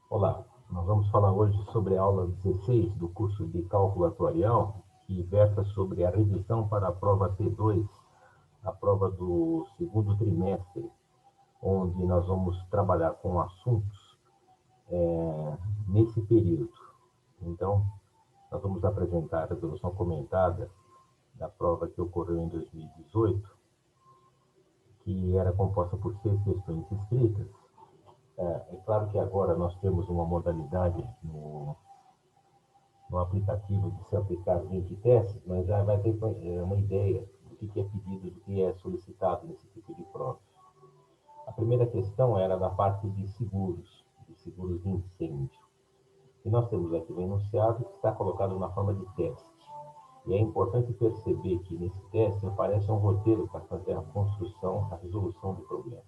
Olá, nós vamos falar hoje sobre a aula 16 do curso de Cálculo Atuarial, que versa sobre a revisão para a prova T2, a prova do segundo trimestre, onde nós vamos trabalhar com assuntos nesse período. Então, nós vamos apresentar a resolução comentada da prova que ocorreu em 2018, que era composta por 6 questões escritas. É claro que agora nós temos uma modalidade no aplicativo de se aplicar 20 testes, mas já vai ter uma ideia do que é pedido, do que é solicitado nesse tipo de prova. A primeira questão era da parte de seguros de incêndio. E nós temos aqui um enunciado que está colocado na forma de teste. E é importante perceber que nesse teste aparece um roteiro para fazer a construção, a resolução do problema.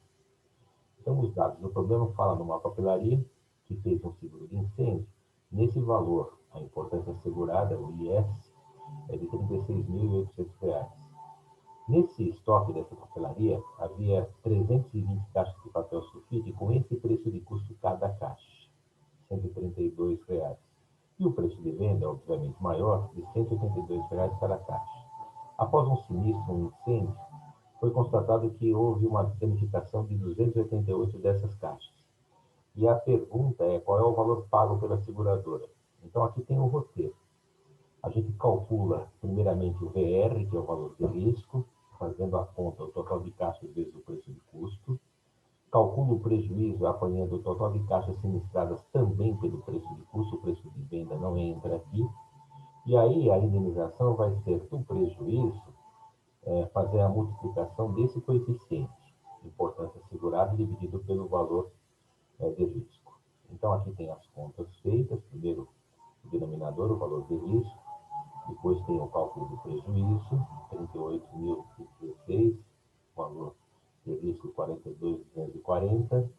Então, os dados do problema falam numa papelaria que fez um seguro de incêndio. Nesse valor, a importância assegurada, o IS, é de R$ 36.800. Nesse estoque dessa papelaria, havia 320 caixas de papel sulfite com esse preço de custo cada caixa, R$ 132. E o preço de venda, obviamente maior, de R$ 182 cada caixa. Após um sinistro, um incêndio, foi constatado que houve uma danificação de 288 dessas caixas. E a pergunta é qual é o valor pago pela seguradora. Então aqui tem o roteiro. A gente calcula primeiramente o VR, que é o valor de risco, fazendo a conta o total de caixas vezes o preço de custo. Calcula o prejuízo apanhando o total de caixas sinistradas também pelo preço de custo, o preço de venda não entra aqui. E aí a indenização vai ser do prejuízo, fazer a multiplicação desse coeficiente, importância segurada dividido pelo valor de risco. Então aqui tem as contas feitas, primeiro o denominador, o valor de risco, depois tem o cálculo do prejuízo, 38.016, valor de risco 42.240,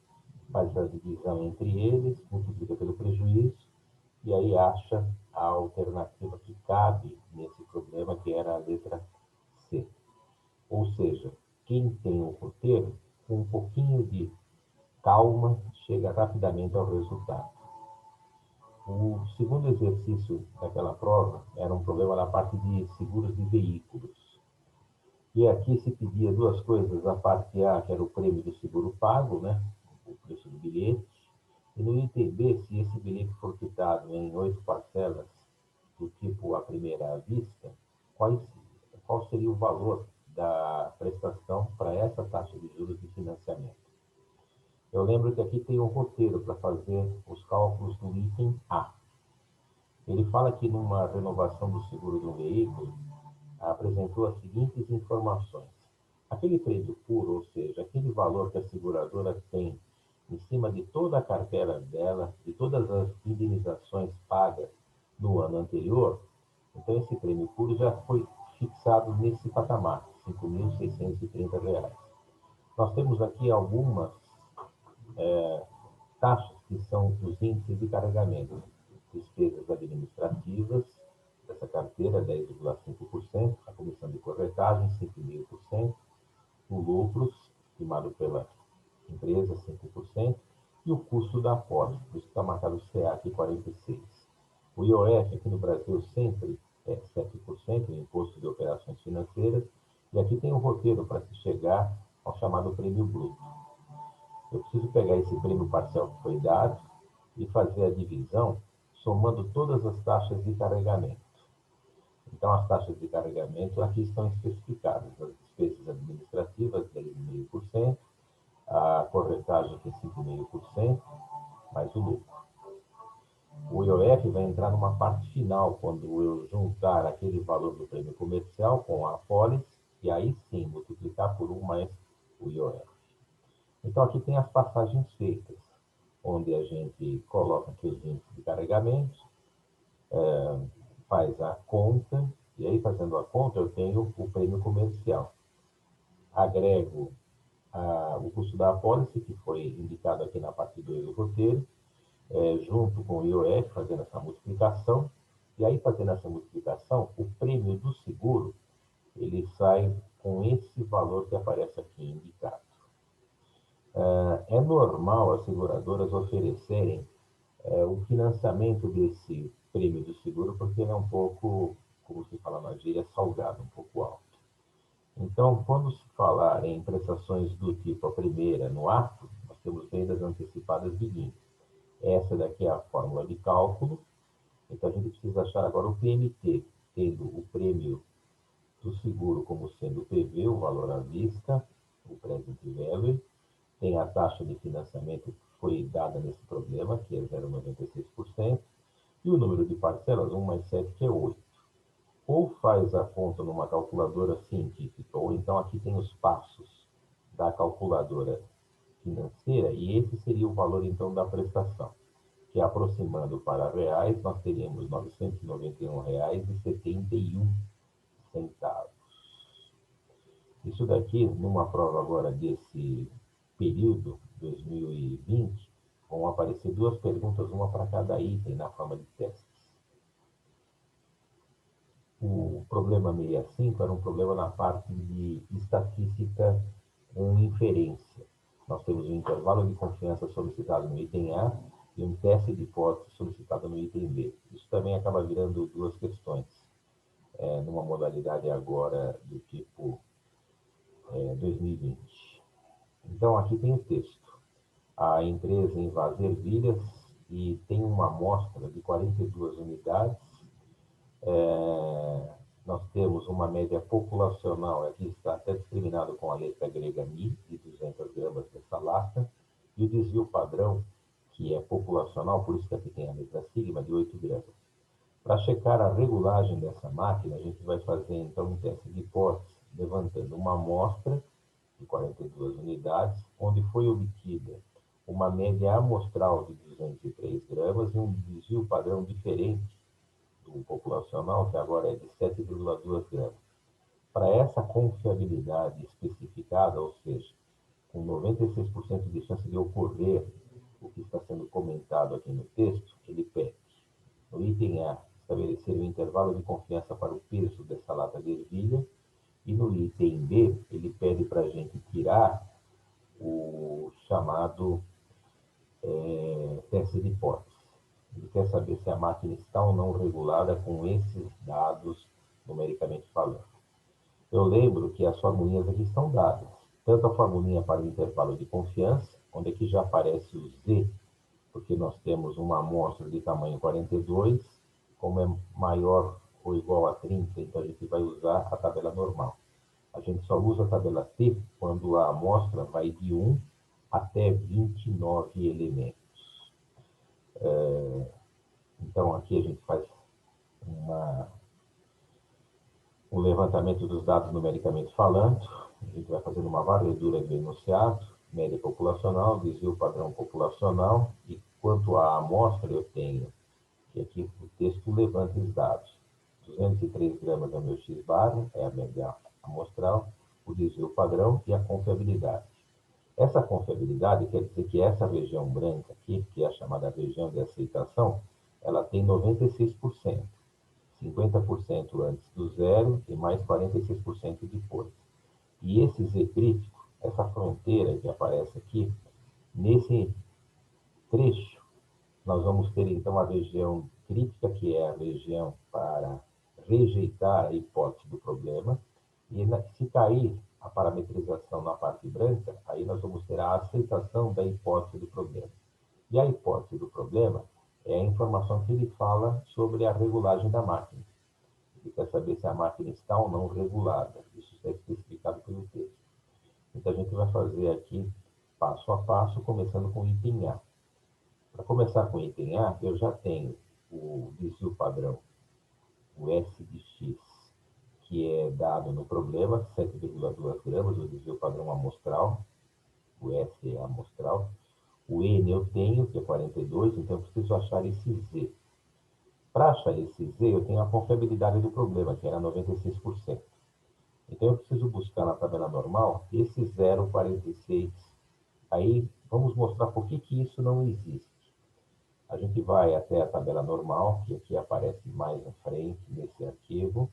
faz a divisão entre eles, multiplica pelo prejuízo, e aí acha a alternativa que cabe nesse problema, que era a letra C. Ou seja, quem tem o roteiro, com um pouquinho de calma, chega rapidamente ao resultado. O segundo exercício daquela prova era um problema na parte de seguros de veículos. E aqui se pedia duas coisas: a parte A, que era o prêmio do seguro pago, né? O preço do bilhete, e no item B, se esse bilhete for quitado em 8 parcelas, do tipo a primeira à vista, qual, qual seria o valor da prestação para essa taxa de juros de financiamento. Eu lembro que aqui tem um roteiro para fazer os cálculos do item A. Ele fala que numa renovação do seguro do veículo, apresentou as seguintes informações. Aquele prêmio puro, ou seja, aquele valor que a seguradora tem em cima de toda a carteira dela, de todas as indenizações pagas no ano anterior, então esse prêmio puro já foi fixado nesse patamar, R$ 5.630. Nós temos aqui algumas taxas que são os índices de carregamento, despesas administrativas dessa carteira, 10,5%, a comissão de corretagem, 5,5%, o lucros, estimado pela empresa, 5%, e o custo da apólice, por isso está marcado o CEAC 46%. O IOF aqui no Brasil sempre é 7%, o Imposto de Operações Financeiras, e aqui tem um roteiro para se chegar ao chamado prêmio bruto. Eu preciso pegar esse prêmio parcial que foi dado e fazer a divisão somando todas as taxas de carregamento. Então, as taxas de carregamento aqui estão especificadas. As despesas administrativas, 10,5%, a corretagem, que é 5,5%, mais o lucro. O IOF vai entrar numa parte final, quando eu juntar aquele valor do prêmio comercial com a apólice, e aí sim multiplicar por 1 mais o IOF. Então, aqui tem as passagens feitas, onde a gente coloca aqui os índices de carregamento, faz a conta, e aí fazendo a conta eu tenho o prêmio comercial. Agrego o custo da apólice, que foi indicado aqui na parte 2 do roteiro, junto com o IOF, fazendo essa multiplicação, e aí fazendo essa multiplicação, o prêmio do seguro, ele sai com esse valor que aparece aqui indicado. É normal as seguradoras oferecerem o financiamento desse prêmio do seguro, porque ele é um pouco, como se fala na gíria, salgado, um pouco alto. Então, quando se falar em prestações do tipo a primeira no ato, nós temos vendas antecipadas de linha. Essa daqui é a fórmula de cálculo. Então, a gente precisa achar agora o PMT, tendo o prêmio do seguro como sendo o PV, o valor à vista, o present value, tem a taxa de financiamento que foi dada nesse problema, que é 0,96%, e o número de parcelas, 1 mais 7, que é 8. Ou faz a conta numa calculadora científica, ou então aqui tem os passos da calculadora financeira, e esse seria o valor então da prestação, que aproximando para reais, nós teríamos R$ 991,71. Isso daqui, numa prova agora desse período, 2020, vão aparecer duas perguntas, uma para cada item na forma de testes. O problema 65 era um problema na parte de estatística com inferência. Nós temos um intervalo de confiança solicitado no item A e um teste de hipótese solicitado no item B. Isso também acaba virando duas questões, numa modalidade agora do tipo 2020. Então, aqui tem o texto. A empresa em Vaz Ervilhas e tem uma amostra de 42 unidades. Nós temos uma média populacional, aqui está até discriminado com a letra grega Mi, de 200 gramas dessa lata, e o desvio padrão, que é populacional, por isso que aqui tem a letra sigma, de 8 gramas. Para checar a regulagem dessa máquina, a gente vai fazer então um teste de hipótese, levantando uma amostra de 42 unidades, onde foi obtida uma média amostral de 203 gramas e um desvio padrão diferente do populacional, que agora é de 7,2 gramas. Para essa confiabilidade especificada, ou seja, com 96% de chance de ocorrer o que está sendo comentado aqui no texto, ele pede, no item A, estabelecer o intervalo de confiança para o peso dessa lata de ervilha, e no item B, ele pede para a gente tirar o chamado teste de hipótese. Ele quer saber se a máquina está ou não regulada com esses dados numericamente falando. Eu lembro que as formulinhas aqui estão dadas. Tanto a formulinha para o intervalo de confiança, onde aqui já aparece o Z, porque nós temos uma amostra de tamanho 42, como é maior ou igual a 30, então a gente vai usar a tabela normal. A gente só usa a tabela T quando a amostra vai de 1 até 29 elementos. Então, aqui a gente faz um levantamento dos dados numericamente falando, a gente vai fazendo uma varredura do enunciado, média populacional, desvio padrão populacional, e quanto à amostra eu tenho, que aqui o texto levanta os dados. 203 gramas é o meu X-bar, é a média amostral, o desvio padrão e a confiabilidade. Essa confiabilidade quer dizer que essa região branca aqui, que é a chamada região de aceitação, ela tem 96%, 50% antes do zero e mais 46% depois. E esse Z crítico, essa fronteira que aparece aqui, nesse trecho, nós vamos ter então a região crítica, que é a região para rejeitar a hipótese do problema, e se cair a parametrização na parte branca, aí nós vamos ter a aceitação da hipótese do problema. E a hipótese do problema é a informação que ele fala sobre a regulagem da máquina. Ele quer saber se a máquina está ou não regulada. Isso está especificado pelo texto. Então a gente vai fazer aqui passo a passo, começando com o item A. Para começar com o item A, eu já tenho o desvio padrão, o S de X, que é dado no problema, 7,2 gramas, o desvio padrão amostral, o S é amostral. O N eu tenho, que é 42, então eu preciso achar esse Z. Para achar esse Z, eu tenho a confiabilidade do problema, que era 96%. Então eu preciso buscar na tabela normal esse 0,46. Aí vamos mostrar por que isso não existe. A gente vai até a tabela normal, que aqui aparece mais à frente nesse arquivo.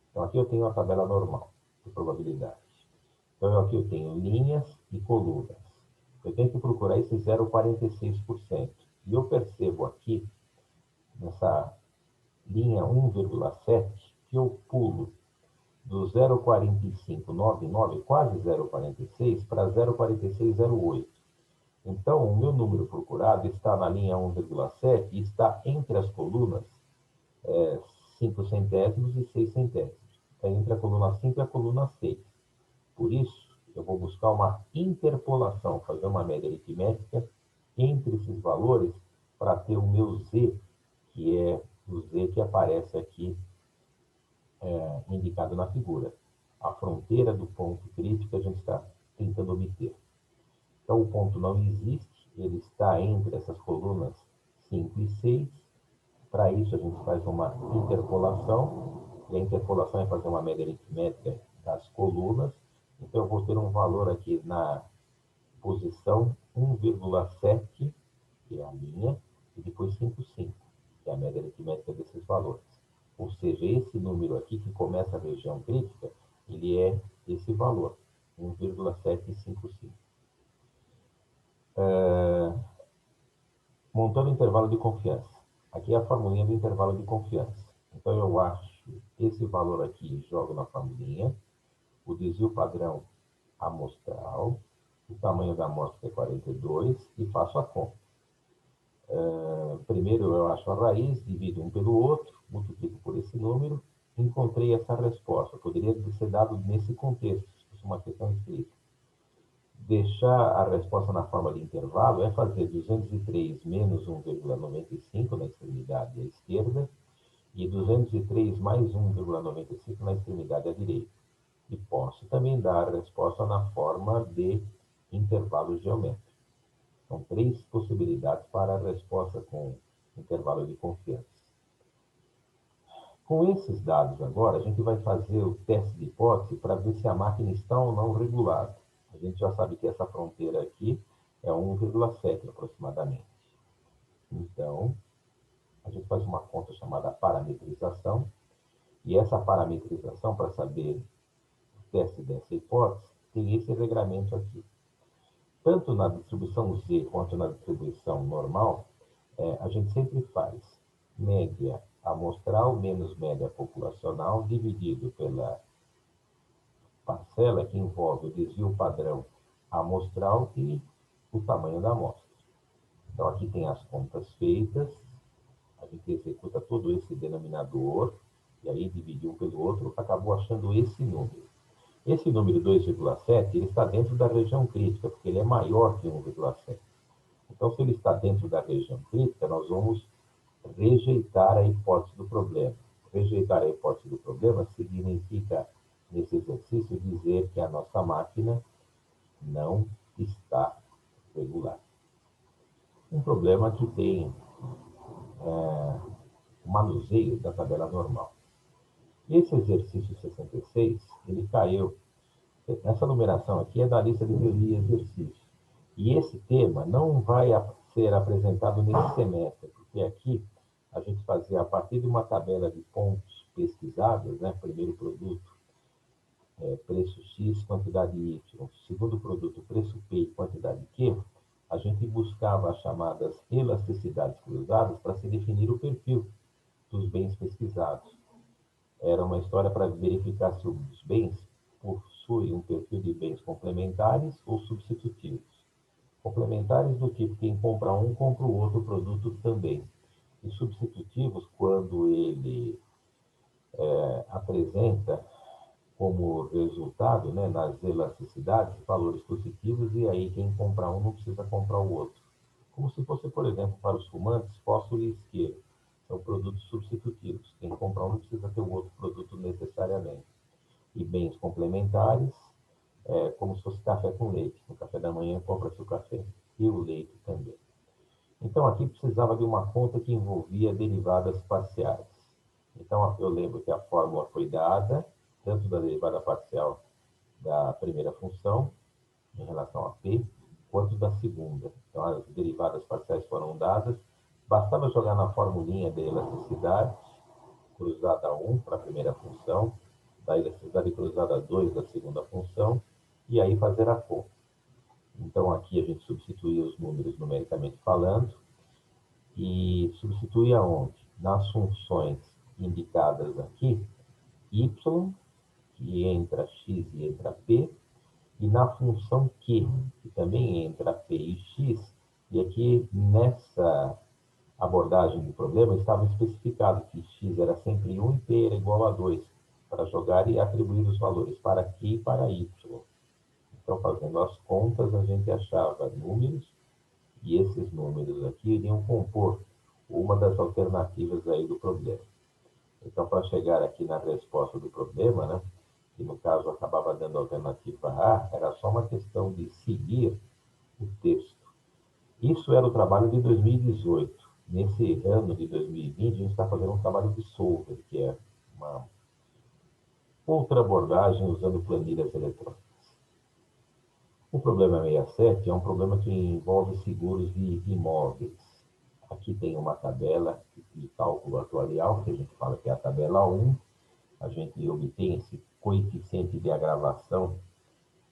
Então aqui eu tenho a tabela normal de probabilidade. Então aqui eu tenho linhas e colunas. Eu tenho que procurar esse 0,46%. E eu percebo aqui, nessa linha 1,7, que eu pulo do 0,4599, quase 0,46, para 0,4608. Então, o meu número procurado está na linha 1,7 e está entre as colunas 5 centésimos e 6 centésimos. Está entre a coluna 5 e a coluna 6. Por isso, eu vou buscar uma interpolação, fazer uma média aritmética entre esses valores para ter o meu Z, que é o Z que aparece aqui indicado na figura. A fronteira do ponto crítico que a gente está tentando obter. Então, o ponto não existe, ele está entre essas colunas 5 e 6. Para isso, a gente faz uma interpolação, e a interpolação é fazer uma média aritmética das colunas. Então, eu vou ter um valor aqui na posição 1,7, que é a linha, e depois 5,5, que é a média aritmética desses valores. Ou seja, esse número aqui, que começa a região crítica, ele é esse valor, 1,755. Montando o intervalo de confiança. Aqui é a formulinha do intervalo de confiança. Então, eu acho esse valor aqui, jogo na formulinha, o desvio padrão amostral, o tamanho da amostra é 42 e faço a conta. Primeiro eu acho a raiz, divido um pelo outro, multiplico por esse número, encontrei essa resposta. Poderia ser dado nesse contexto, se fosse uma questão escrita. Deixar a resposta na forma de intervalo é fazer 203 menos 1,95 na extremidade à esquerda e 203 mais 1,95 na extremidade à direita. E posso também dar a resposta na forma de intervalo geométrico. São 3 possibilidades para a resposta com intervalo de confiança. Com esses dados agora, a gente vai fazer o teste de hipótese para ver se a máquina está ou não regulada. A gente já sabe que essa fronteira aqui é 1,7 aproximadamente. Então, a gente faz uma conta chamada parametrização, e essa parametrização, para saber o teste dessa hipótese, tem esse regramento aqui. Tanto na distribuição Z quanto na distribuição normal, a gente sempre faz média amostral menos média populacional dividido pela parcela que envolve o desvio padrão amostral e o tamanho da amostra. Então, aqui tem as contas feitas, a gente executa todo esse denominador, e aí dividiu um pelo outro, acabou achando esse número. Esse número 2,7, ele está dentro da região crítica, porque ele é maior que 1,7. Então, se ele está dentro da região crítica, nós vamos rejeitar a hipótese do problema. Rejeitar a hipótese do problema significa, nesse exercício, dizer que a nossa máquina não está regular. Um problema que tem o manuseio da tabela normal. Esse exercício 66, ele caiu. Essa numeração aqui é da lista de teoria e exercício. E esse tema não vai ser apresentado nesse semestre, porque aqui a gente fazia a partir de uma tabela de pontos pesquisados, né? Primeiro produto, preço X, quantidade Y. Segundo produto, preço P e quantidade Q. A gente buscava as chamadas elasticidades cruzadas para se definir o perfil dos bens pesquisados. Era uma história para verificar se os bens possuem um perfil de bens complementares ou substitutivos. Complementares do tipo, quem compra um, compra o outro produto também. E substitutivos, quando ele apresenta como resultado, né, nas elasticidades, valores positivos, e aí quem compra um não precisa comprar o outro. Como se fosse, por exemplo, para os fumantes, fósforo e isqueiro. São produtos substitutivos. Quem compra um não precisa ter o outro produto necessariamente. E bens complementares, como se fosse café com leite. No café da manhã compra-se o café e o leite também. Então, aqui precisava de uma conta que envolvia derivadas parciais. Então, eu lembro que a fórmula foi dada, tanto da derivada parcial da primeira função, em relação a P, quanto da segunda. Então, as derivadas parciais foram dadas. Bastava jogar na formulinha de elasticidade, cruzada 1 para a primeira função, da elasticidade cruzada 2 da segunda função, e aí fazer a conta. Então, aqui a gente substituía os números numericamente falando, e substitui aonde? Nas funções indicadas aqui, y, que entra x e entra p, e na função q, que também entra p e x, e aqui nessa abordagem do problema estava especificado que x era sempre 1 e p era igual a 2, para jogar e atribuir os valores para q e para y. Então, fazendo as contas, a gente achava números, e esses números aqui iriam compor uma das alternativas aí do problema. Então, para chegar aqui na resposta do problema, né, que no caso acabava dando a alternativa A, era só uma questão de seguir o texto. Isso era o trabalho de 2018. Nesse ano de 2020, a gente está fazendo um trabalho de solver, que é uma outra abordagem usando planilhas eletrônicas. O problema 67 é um problema que envolve seguros de imóveis. Aqui tem uma tabela de cálculo atuarial, que a gente fala que é a tabela 1. A gente obtém esse coeficiente de agravação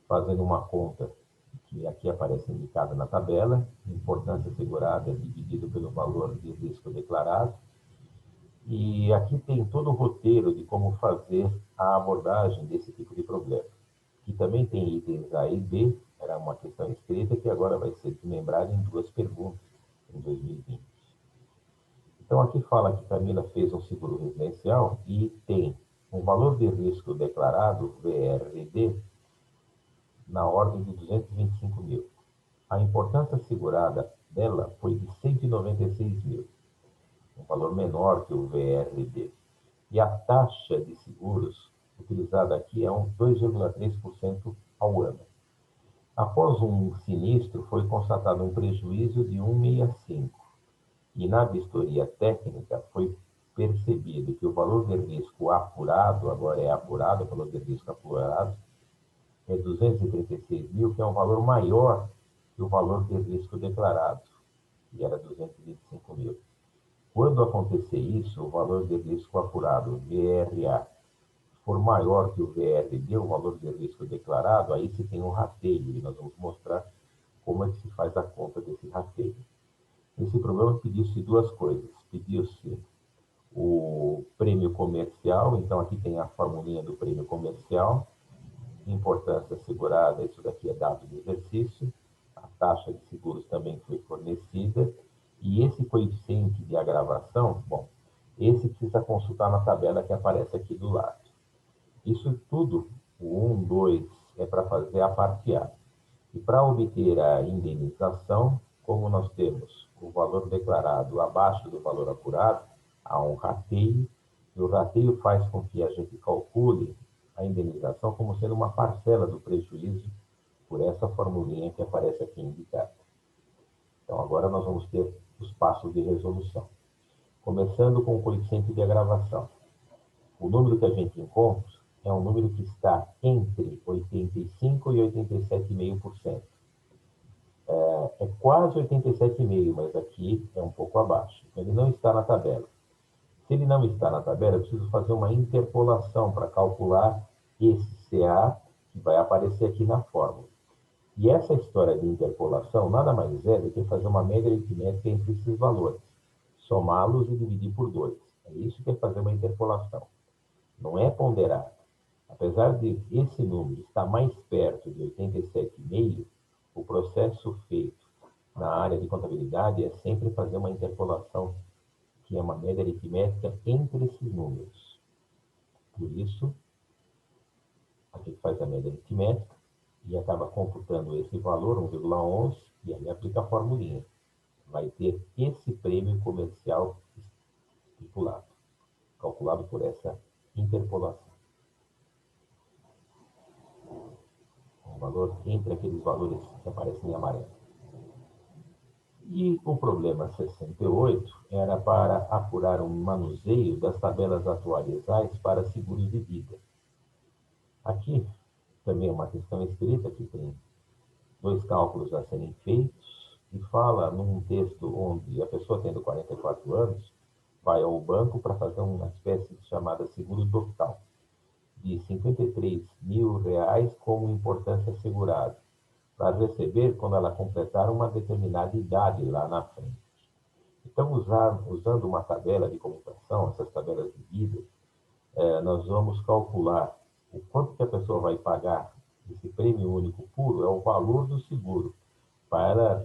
fazendo uma conta que aqui aparece indicada na tabela, importância segurada dividido pelo valor de risco declarado. E aqui tem todo o roteiro de como fazer a abordagem desse tipo de problema. Que também tem itens A e B, era uma questão escrita que agora vai ser desmembrada em duas perguntas em 2020. Então aqui fala que Camila fez um seguro residencial e tem um valor de risco declarado, VRD, na ordem de 225 mil. A importância segurada dela foi de 196 mil, um valor menor que o VRD. E a taxa de seguros utilizada aqui é 2,3% ao ano. Após um sinistro, foi constatado um prejuízo de 165. E na vistoria técnica foi percebido que o valor de risco apurado, agora é apurado, o valor de risco apurado, é 236 mil, que é um valor maior que o valor de risco declarado, que era 225 mil. Quando acontecer isso, o valor de risco apurado, VRA, for maior que o VRD, o valor de risco declarado, aí se tem um rateio, e nós vamos mostrar como é que se faz a conta desse rateio. Nesse problema pediu-se duas coisas. Pediu-se o prêmio comercial, então aqui tem a formulinha do prêmio comercial, importância assegurada, isso daqui é dado do exercício, a taxa de seguros também foi fornecida, e esse coeficiente de agravação, bom, esse precisa consultar na tabela que aparece aqui do lado. Isso tudo, o 1, 2, é para fazer a parte A. E para obter a indenização, como nós temos o valor declarado abaixo do valor apurado, há um rateio, e o rateio faz com que a gente calcule a indenização como sendo uma parcela do prejuízo por essa formulinha que aparece aqui indicada. Então, agora nós vamos ter os passos de resolução. Começando com o coeficiente de agravação. O número que a gente encontra é um número que está entre 85% e 87,5%. É quase 87,5%, mas aqui é um pouco abaixo. Ele não está na tabela. Se ele não está na tabela, eu preciso fazer uma interpolação para calcular esse CA que vai aparecer aqui na fórmula. E essa história de interpolação nada mais é do que fazer uma média aritmética entre esses valores, somá-los e dividir por 2. É isso que é fazer uma interpolação. Não é ponderar. Apesar de esse número estar mais perto de 87,5, o processo feito na área de contabilidade é sempre fazer uma interpolação, que é uma média aritmética entre esses números. Por isso, a gente faz a média aritmética e acaba computando esse valor, 1,11, e aí aplica a formulinha. Vai ter esse prêmio comercial estipulado, calculado por essa interpolação. Um valor entre aqueles valores que aparecem em amarelo. E o problema 68 era para apurar um manuseio das tabelas atuariais para seguros de vida. Aqui também é uma questão escrita, que tem dois cálculos a serem feitos, e fala num texto onde a pessoa tendo 44 anos vai ao banco para fazer uma espécie chamada seguro total, de 53 mil reais como importância assegurada, para receber quando ela completar uma determinada idade lá na frente. Então, usando uma tabela de comutação, essas tabelas de vida, nós vamos calcular o quanto que a pessoa vai pagar esse prêmio único puro, é o valor do seguro, para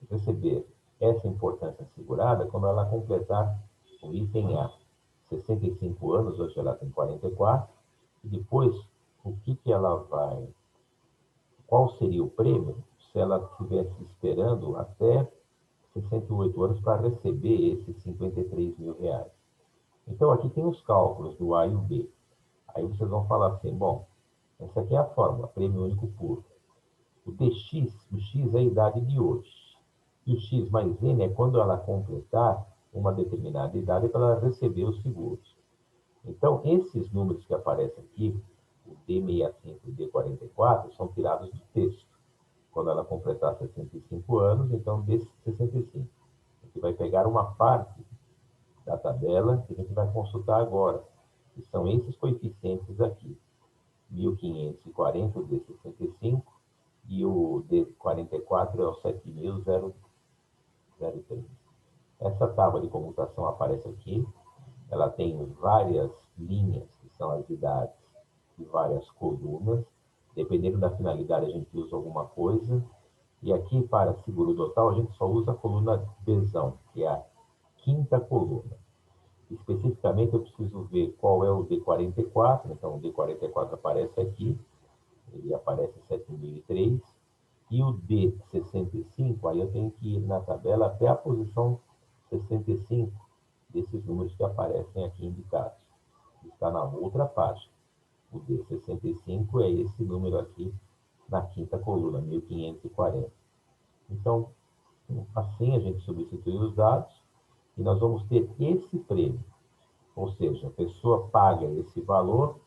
receber essa importância assegurada quando ela completar o item A, 65 anos, hoje ela tem 44, e depois o que ela vai, qual seria o prêmio se ela estivesse esperando até 68 anos para receber esses 53 mil reais. Então, aqui tem os cálculos do A e o B. Aí vocês vão falar assim, bom, essa aqui é a fórmula, prêmio único puro. O dx, o x é a idade de hoje. E o x mais n é quando ela completar uma determinada idade para ela receber os seguros. Então, esses números que aparecem aqui, o D65 e o D44, são tirados do texto. Quando ela completar 65 anos, então desses 65. A gente vai pegar uma parte da tabela que a gente vai consultar agora, que são esses coeficientes aqui. 1540, o D65, e o D44 é o 7003. Essa tábua de comutação aparece aqui. Ela tem várias linhas, que são as idades, e várias colunas. Dependendo da finalidade, a gente usa alguma coisa. E aqui, para seguro total, a gente só usa a coluna Bzão, que é a quinta coluna. Especificamente, eu preciso ver qual é o D44. Então, o D44 aparece aqui. Ele aparece 7003. E o D65, aí eu tenho que ir na tabela até a posição 65 desses números que aparecem aqui indicados. Está na outra página. O D65 é esse número aqui na quinta coluna, 1540. Então, assim a gente substitui os dados e nós vamos ter esse prêmio. Ou seja, a pessoa paga esse valor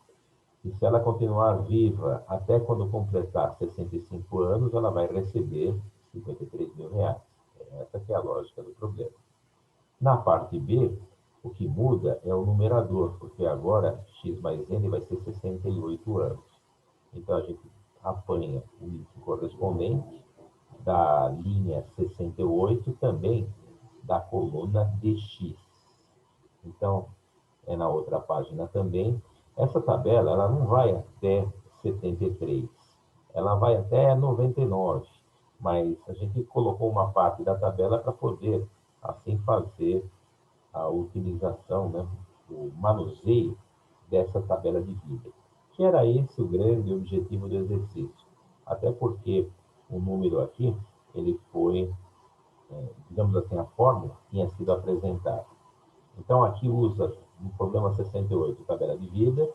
e se ela continuar viva até quando completar 65 anos, ela vai receber 53 mil reais. Essa que é a lógica do problema. Na parte B, o que muda é o numerador, porque agora x mais n vai ser 68 anos. Então, a gente apanha o índice correspondente da linha 68 também da coluna dx. Então, é na outra página também. Essa tabela, ela não vai até 73, ela vai até 99, mas a gente colocou uma parte da tabela para poder, assim, fazer a utilização, né, o manuseio dessa tabela de vida, que era esse o grande objetivo do exercício. Até porque o número aqui, ele foi, digamos assim, a fórmula tinha sido apresentada. Então, aqui usa, no problema 68, tabela de vida.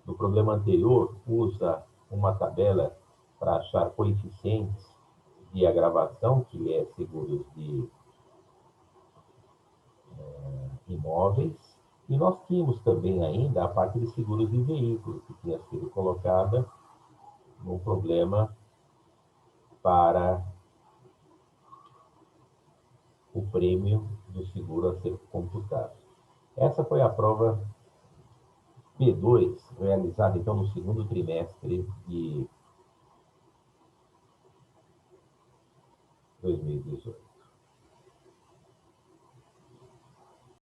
No problema anterior, usa uma tabela para achar coeficientes de agravação, que é seguros de imóveis. E nós tínhamos também ainda a parte de seguros de veículos, que tinha sido colocada no problema para o prêmio do seguro a ser computado. Essa foi a prova P2, realizada então no segundo trimestre de 2018.